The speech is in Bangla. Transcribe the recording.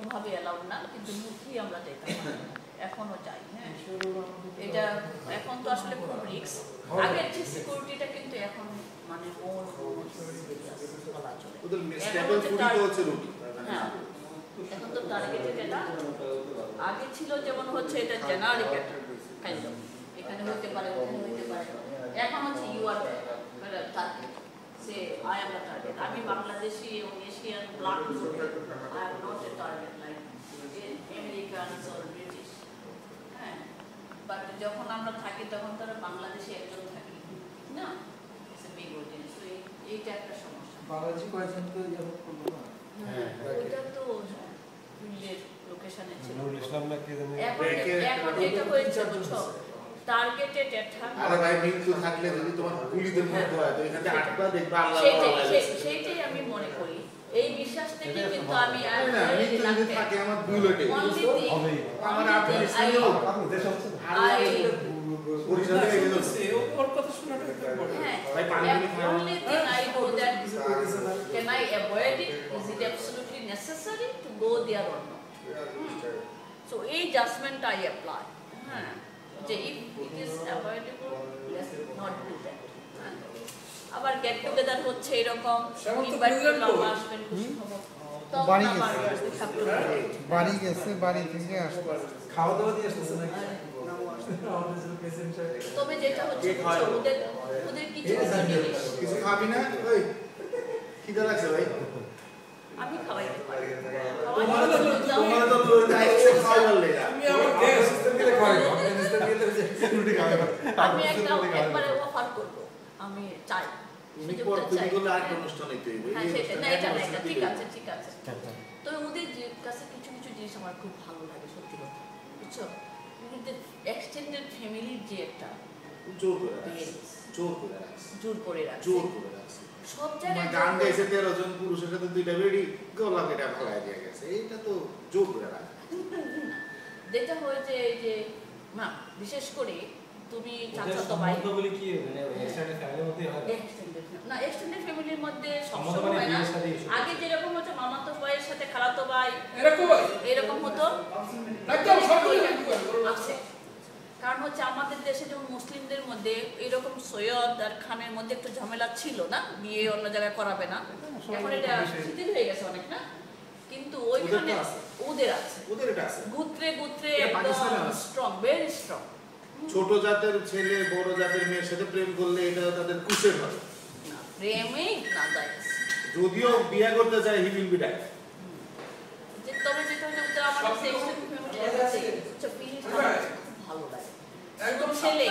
কোনোভাবে অ্যালাউড না, কিন্তু মুখি আমরা যেতাম, এখনো যাই। হ্যাঁ, এটা এখন তো আসলে খুব রিস্ক। আগের যে সিকিউরিটিটা কিন্তু এখন মানে বলা চলে। হ্যাঁ, এখন তো টার্গেটেড। এটা আগে ছিল যেমন হচ্ছে এটা জেনারিক কাইন্ড অফ, এখানে হতে পারে ওখানে হতে পারে। এখন হচ্ছে ইউ আর টার্গেট, সে আই এম দ্য টার্গেট। আমি বাংলাদেশি এবং Asian blood I am not a target like Americans or British. হ্যাঁ, বাট যখন আমরা থাকি তখন তারা বাংলাদেশি একজন থাকি না, এইটা একটা সমস্যা। বাংলাদেশি কয়েকজন তো ইয়াবত করলো না। হ্যাঁ, ওটা তো ফিল্ডের লোকেশনে ছিল। ইসলাম না কি জানি এখন যেটা হয়েছে বুঝছো, টার্গেটেড অ্যাটাক। আরে ভাই মৃত্যু থাকলে যদি তোমার গুলিদের মধ্যে হয় তো এখানে আটটা দেখবা আল্লাহ। সেইটাই আমি মনে করি, এই বিশ্বাস থেকে কিন্তু আমি না মৃত্যু যদি থাকে আমার বুলেটে হবে। আমার আপনি ইসলামিও আপনি দেশ হচ্ছে পরিচয় হয়ে গেল। ওর কথা শোনাটা একটা বড়। হ্যাঁ, ভাই পানি only thing I know that can I avoid it? Is it absolutely necessary to go there or not? So এই জাজমেন্ট I apply. হ্যাঁ, যে if it is avoidable, let's not do that. আবার গেট টুগেদার হচ্ছে এরকম, ইনভাইট করলে আমরা আসবেন, খুশি হব। বাড়ি গেছে, বাড়ি থেকে আসবে, খাওয়া দাওয়া দিয়ে আসতেছে নাকি? তবে যেটা হচ্ছে ওদের কিছু জিনিস কিছু খাবি না? ওই খিদে লাগছে ভাই। আমি খাওয়াইতে পারি। তোমার তো লোক যাইছে খাওয়ার লেগা। তুমি আমার গ্যাস সিস্টেম দিলে খাওয়াই না, গ্যাস সিস্টেম দিলে যে সিকিউরিটি খাওয়াই না। আমি একবারে অফার করব, আমি চাই। তুমি পর তুমি বলে আর অনুষ্ঠান হইতে হইবে। হ্যাঁ, সেটা না, এটা না, ঠিক আছে, ঠিক আছে। তবে ওদের কাছে কিছু কিছু জিনিস আমার খুব ভালো লাগে, সত্যি কথা, বুঝছো? কিন্তু এক্সটেন্ডেড ফ্যামিলির যে একটা জোর করে রাখছে। সব মানে জায়গায় গান গাইছে 13 জন পুরুষের সাথে দুইটা বেডি গলা কেটে ফেলাই দিয়ে গেছে। এইটা তো জোর করে রাখছে। যেটা হয়েছে এই যে না, বিশেষ করে তুমি চাচাতো ভাই বলি কি মানে এক্সটেন্ডেড ফ্যামিলির মধ্যে হয় না, এক্সটেন্ডেড ফ্যামিলির মধ্যে সবসময় হয় না। আগে যেরকম হচ্ছে মামাতো ভাইয়ের সাথে খালাতো ভাই এরকম হতো, আছে। কারণ হচ্ছে আমাদের দেশে যেমন মুসলিমদের মধ্যে এরকম সৈয়দ আর খানের মধ্যে একটু ঝামেলা ছিল না, বিয়ে অন্য জায়গায় করাবে না। এখন এটা শিথিল হয়ে গেছে অনেক না, কিন্তু ওইখানে ওদের আছে, গুত্রে একদম স্ট্রং, ভেরি স্ট্রং। ছোট জাতের ছেলে বড় জাতের মেয়ের সাথে প্রেম করলে এটা তাদের কুশের হয় না, প্রেমেই না যায়। যদিও বিয়ে করতে চায় হি উইল বি ডাই। যে তবে যেটা হচ্ছে আমাদের সেকশন ফ্যামিলি আছে, ভালো লাগে। একদম ছেলে